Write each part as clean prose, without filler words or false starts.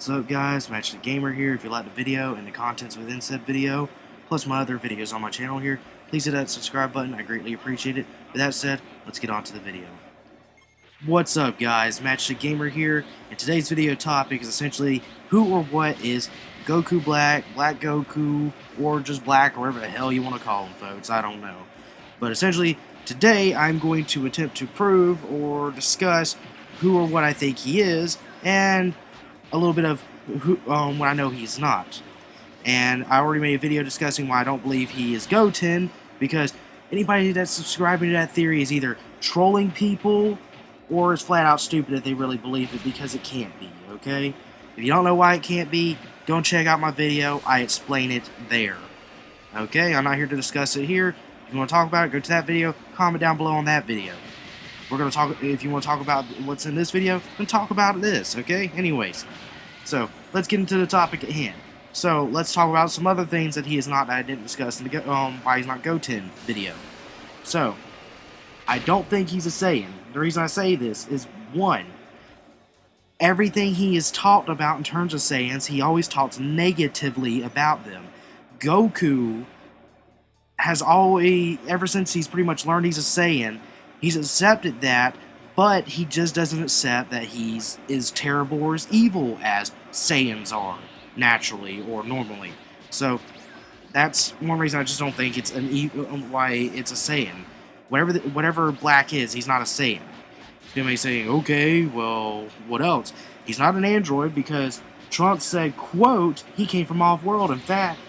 What's up, guys? Match the Gamer here. If you like the video and the contents within said video, plus my other videos on my channel here, please hit that subscribe button. I greatly appreciate it. With that said, let's get on to the video. What's up, guys? Match the Gamer here, and today's video topic is essentially who or what is Goku Black, Black Goku, or just Black, or whatever the hell you want to call him, folks. I don't know. But essentially, today I'm going to attempt to prove or discuss who or what I think he is, and a little bit of what I know he's not. And I already made a video discussing why I don't believe he is Goten, because anybody that's subscribing to that theory is either trolling people or is flat out stupid if they really believe it, because it can't be, okay? If you don't know why it can't be, go and check out my video. I explain it there. Okay, I'm not here to discuss it here. If you want to talk about it, go to that video, comment down below on that video. We're going to talk, if you want to talk about what's in this video, then talk about this, okay? Anyways, so let's get into the topic at hand. So let's talk about some other things that he is not, that I didn't discuss in the why he's not Goten video. So, I don't think he's a Saiyan. The reason I say this is, one, everything he is taught about in terms of Saiyans, he always talks negatively about them. Goku has always, ever since he's pretty much learned he's a Saiyan, he's accepted that, but he just doesn't accept that he's as terrible or as evil as Saiyans are, naturally or normally. So, that's one reason I just don't think it's why it's a Saiyan. Whatever Black is, he's not a Saiyan. You may say, okay, well, what else? He's not an android because Trunks said, quote, he came from off-world. In fact,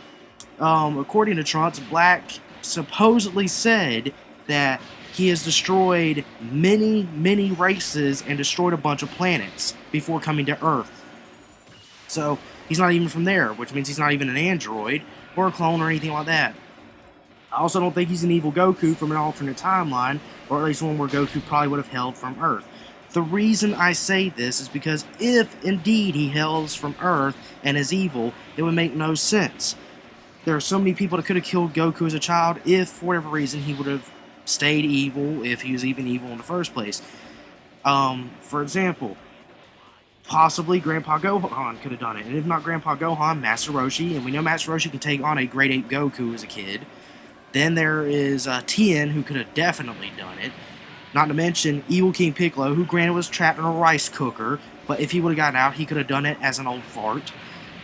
according to Trunks, Black supposedly said that he has destroyed many races and destroyed a bunch of planets before coming to Earth. So, he's not even from there, which means he's not even an android or a clone or anything like that. I also don't think he's an evil Goku from an alternate timeline, or at least one where Goku probably would have hailed from Earth. The reason I say this is because if indeed he hails from Earth and is evil, it would make no sense. There are so many people that could have killed Goku as a child if, for whatever reason, he would have stayed evil, if he was even evil in the first place. For example, possibly Grandpa Gohan could have done it. And if not Grandpa Gohan, Master Roshi. And we know Master Roshi can take on a Great Ape Goku as a kid. Then there is Tien, who could have definitely done it. Not to mention Evil King Piccolo, who granted was trapped in a rice cooker. But if he would have gotten out, he could have done it as an old fart.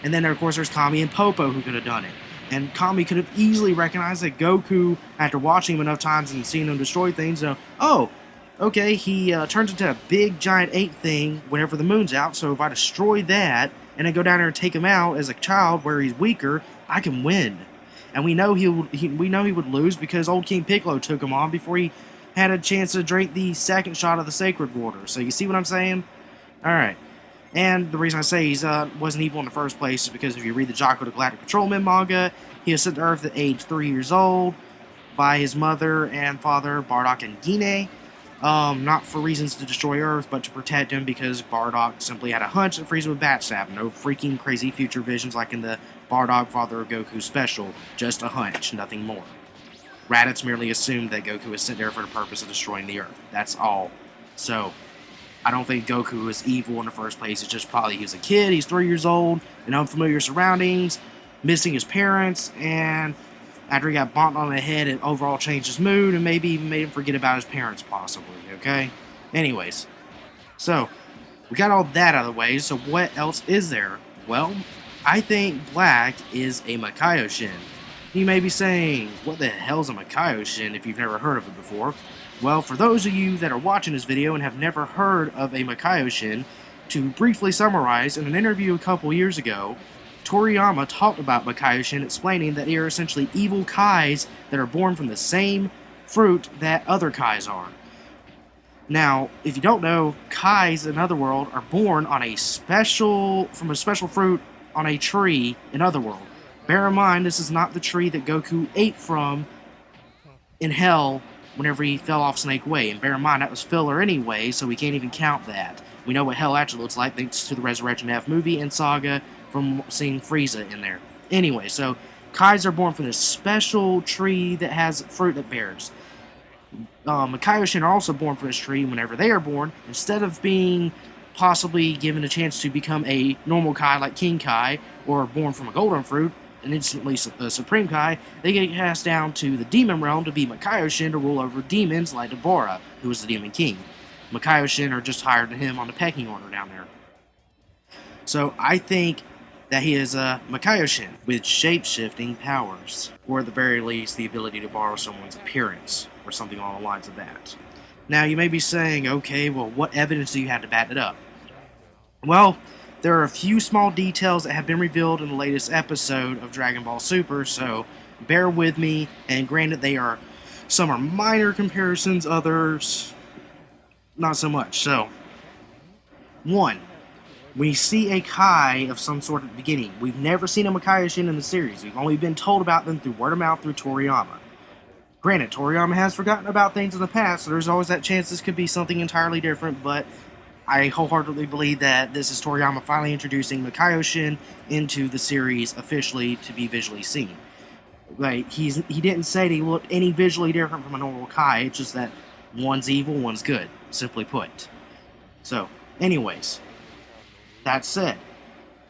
And then, of course, there's Kami and Popo, who could have done it. And Kami could have easily recognized that Goku, after watching him enough times and seeing him destroy things, oh, okay, he turns into a big giant ape thing whenever the moon's out, so if I destroy that and then go down there and take him out as a child where he's weaker, I can win. And we know he would lose because old King Piccolo took him on before he had a chance to drink the second shot of the sacred water. So you see what I'm saying? Alright. And the reason I say he wasn't evil in the first place is because if you read the Jocko the Galactic Patrolman manga, he was sent to Earth at age 3 years old by his mother and father, Bardock and Gine. Not for reasons to destroy Earth, but to protect him because Bardock simply had a hunch that Frieza would backstab. No freaking crazy future visions like in the Bardock Father of Goku special. Just a hunch, nothing more. Raditz merely assumed that Goku was sent there for the purpose of destroying the Earth. That's all. So, I don't think Goku was evil in the first place. It's just probably he was a kid, he's 3 years old, in unfamiliar surroundings, missing his parents, and after he got bonked on the head, it overall changed his mood and maybe even made him forget about his parents, possibly, okay? Anyways, so, we got all that out of the way, so what else is there? Well, I think Black is a Makaioshin. You may be saying, what the hell's a Makaioshin if you've never heard of it before? Well, for those of you that are watching this video and have never heard of a Makaioshin, to briefly summarize, in an interview a couple years ago, Toriyama talked about Makaioshin, explaining that they are essentially evil Kais that are born from the same fruit that other Kais are. Now, if you don't know, Kais in Otherworld are born on from a special fruit on a tree in Otherworld. Bear in mind, this is not the tree that Goku ate from in Hell whenever he fell off Snake Way. And bear in mind, that was filler anyway, so we can't even count that. We know what Hell actually looks like thanks to the Resurrection F movie and Saga from seeing Frieza in there. Anyway, so Kais are born from this special tree that has fruit that bears. Makaioshin are also born from this tree. Whenever they are born, instead of being possibly given a chance to become a normal Kai like King Kai, or born from a golden fruit, and instantly a Supreme Kai, they get cast down to the Demon Realm to be Makaioshin to rule over demons like Deborah, who is the Demon King. Makaioshin are just higher than him on the pecking order down there. So I think that he is a Makaioshin with shape-shifting powers, or at the very least the ability to borrow someone's appearance, or something along the lines of that. Now you may be saying, okay, well what evidence do you have to back it up? Well, there are a few small details that have been revealed in the latest episode of Dragon Ball Super, so bear with me, and granted some are minor comparisons, others not so much. So, 1. We see a Kai of some sort at the beginning. We've never seen a Makaioshin in the series. We've only been told about them through word of mouth through Toriyama. Granted, Toriyama has forgotten about things in the past, so there's always that chance this could be something entirely different, but I wholeheartedly believe that this is Toriyama finally introducing Makaioshin into the series officially to be visually seen. Like, he didn't say that he looked any visually different from a normal Kai, it's just that one's evil, one's good, simply put. So, anyways, that said,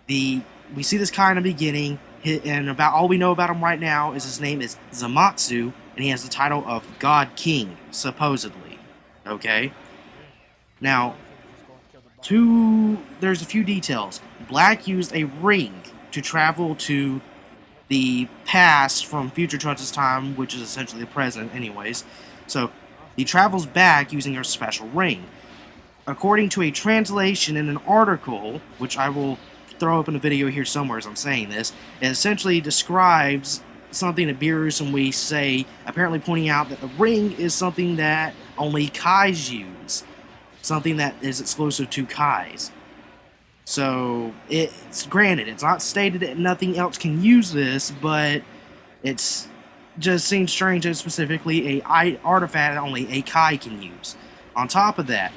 we see this Kai in the beginning, and about all we know about him right now is his name is Zamatsu, and he has the title of God King, supposedly. Okay? Now, there's a few details. Black used a ring to travel to the past from Future Trunks' time, which is essentially the present anyways. So, he travels back using a special ring. According to a translation in an article, which I will throw up in a video here somewhere as I'm saying this, it essentially describes something that Beerus and we say, apparently pointing out that the ring is something that only Kais use. Something that is exclusive to Kais. So, it's granted, it's not stated that nothing else can use this, but it's just seems strange that specifically a artifact that only a Kai can use. On top of that,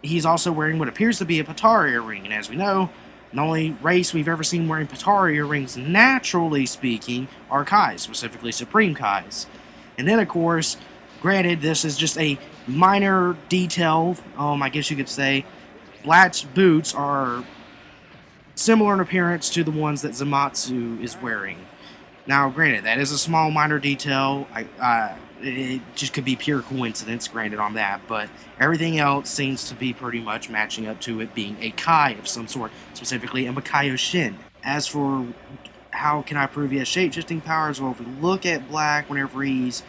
he's also wearing what appears to be a Potara earring, and as we know, the only race we've ever seen wearing Potara earrings, naturally speaking, are Kais, specifically Supreme Kais. And then, of course, granted, this is just a minor detail, I guess you could say, Black's boots are similar in appearance to the ones that Zamatsu is wearing. Now, granted, that is a small minor detail, it just could be pure coincidence, granted on that, but everything else seems to be pretty much matching up to it being a Kai of some sort, specifically a Makaioshin. As for how can I prove he has shape-shifting powers, well, if we look at Black whenever he's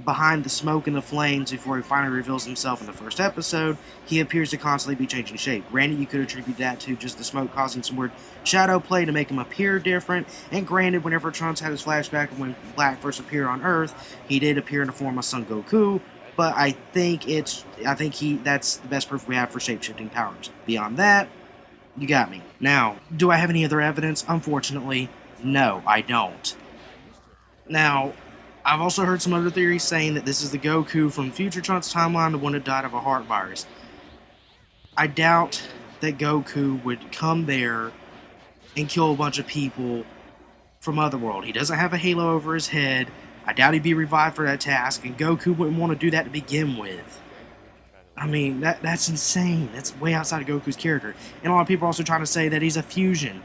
behind the smoke and the flames before he finally reveals himself in the first episode, he appears to constantly be changing shape. Granted, you could attribute that to just the smoke causing some weird shadow play to make him appear different, and granted, whenever Trunks had his flashback of when Black first appeared on Earth, he did appear in the form of Son Goku, but I think that's the best proof we have for shape-shifting powers. Beyond that, you got me. Now, do I have any other evidence? Unfortunately, no, I don't. Now, I've also heard some other theories saying that this is the Goku from Future Trunks timeline, the one that died of a heart virus. I doubt that Goku would come there and kill a bunch of people from Otherworld. He doesn't have a halo over his head. I doubt he'd be revived for that task, and Goku wouldn't want to do that to begin with. I mean, that's insane. That's way outside of Goku's character. And a lot of people are also trying to say that he's a fusion.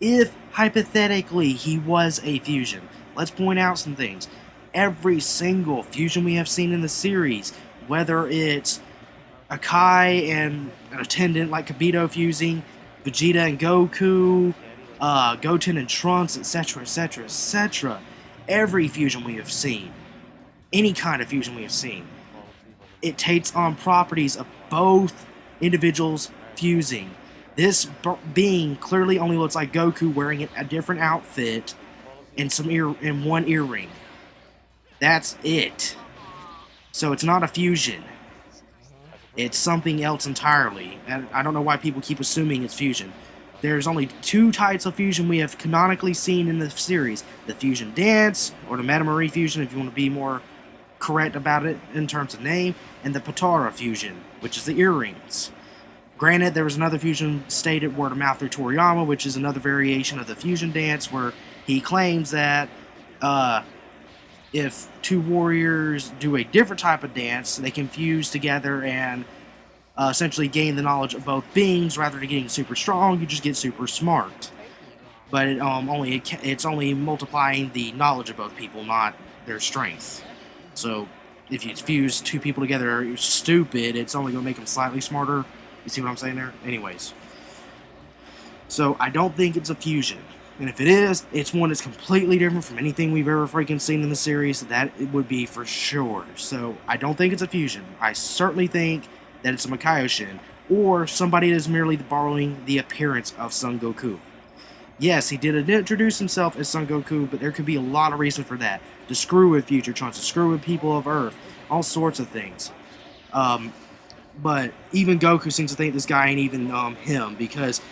If, hypothetically, he was a fusion, let's point out some things. Every single fusion we have seen in the series, whether it's a Kai and an attendant like Kibito fusing, Vegeta and Goku, Goten and Trunks, etc., etc., etc., every fusion we have seen, any kind of fusion we have seen, it takes on properties of both individuals fusing. This being clearly only looks like Goku wearing a different outfit and one earring. That's it. So it's not a fusion. It's something else entirely. And I don't know why people keep assuming it's fusion. There's only two types of fusion we have canonically seen in the series. The fusion dance, or the Metamarie fusion if you want to be more correct about it in terms of name, and the Potara fusion, which is the earrings. Granted, there was another fusion stated word of mouth through Toriyama, which is another variation of the fusion dance, where he claims that if two warriors do a different type of dance, they can fuse together and essentially gain the knowledge of both beings. Rather than getting super strong, you just get super smart. But it's only multiplying the knowledge of both people, not their strength. So if you fuse two people together, you're stupid. It's only going to make them slightly smarter. You see what I'm saying there? Anyways. So I don't think it's a fusion. And if it is, it's one that's completely different from anything we've ever freaking seen in the series. That it would be for sure. So I don't think it's a fusion. I certainly think that it's a Makaioshin, or somebody that is merely borrowing the appearance of Son Goku. Yes, he did introduce himself as Son Goku, but there could be a lot of reason for that. To screw with future Trunks, to screw with people of Earth, all sorts of things. But even Goku seems to think this guy ain't even him, because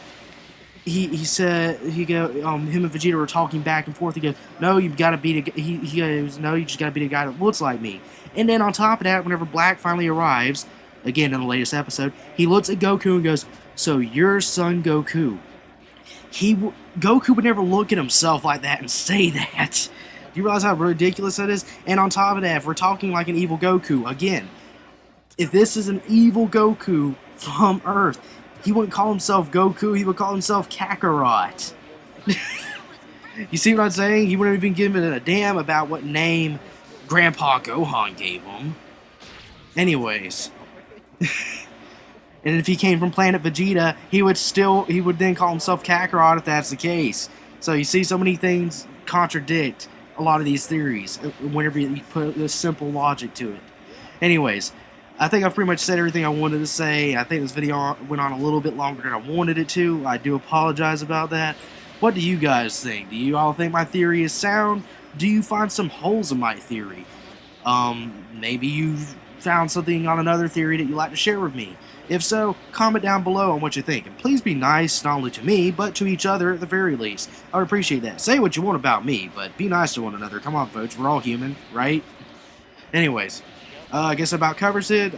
he said him and Vegeta were talking back and forth. He goes, "No, you've got to beat a." He goes, "No, you just got to beat a guy that looks like me." And then on top of that, whenever Black finally arrives, again in the latest episode, he looks at Goku and goes, "So you're Son Goku." Goku would never look at himself like that and say that. Do you realize how ridiculous that is? And on top of that, if we're talking like an evil Goku, again, if this is an evil Goku from Earth, he wouldn't call himself Goku, he would call himself Kakarot. You see what I'm saying? He wouldn't even give a damn about what name Grandpa Gohan gave him. Anyways. And if he came from Planet Vegeta, he would then call himself Kakarot if that's the case. So you see, so many things contradict a lot of these theories whenever you put this simple logic to it. Anyways, I think I've pretty much said everything I wanted to say. I think this video went on a little bit longer than I wanted it to. I do apologize about that. What do you guys think? Do you all think my theory is sound? Do you find some holes in my theory? Maybe you've found something on another theory that you'd like to share with me. If so, comment down below on what you think. And please be nice, not only to me, but to each other at the very least. I would appreciate that. Say what you want about me, but be nice to one another. Come on, folks. We're all human, right? Anyways, I guess that about covers it.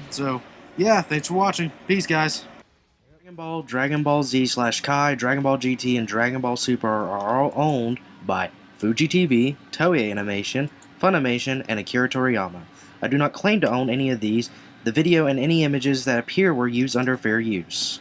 So, yeah, thanks for watching. Peace, guys. Dragon Ball, Dragon Ball Z/Kai, Dragon Ball GT, and Dragon Ball Super are all owned by Fuji TV, Toei Animation, Funimation, and Akira Toriyama. I do not claim to own any of these. The video and any images that appear were used under fair use.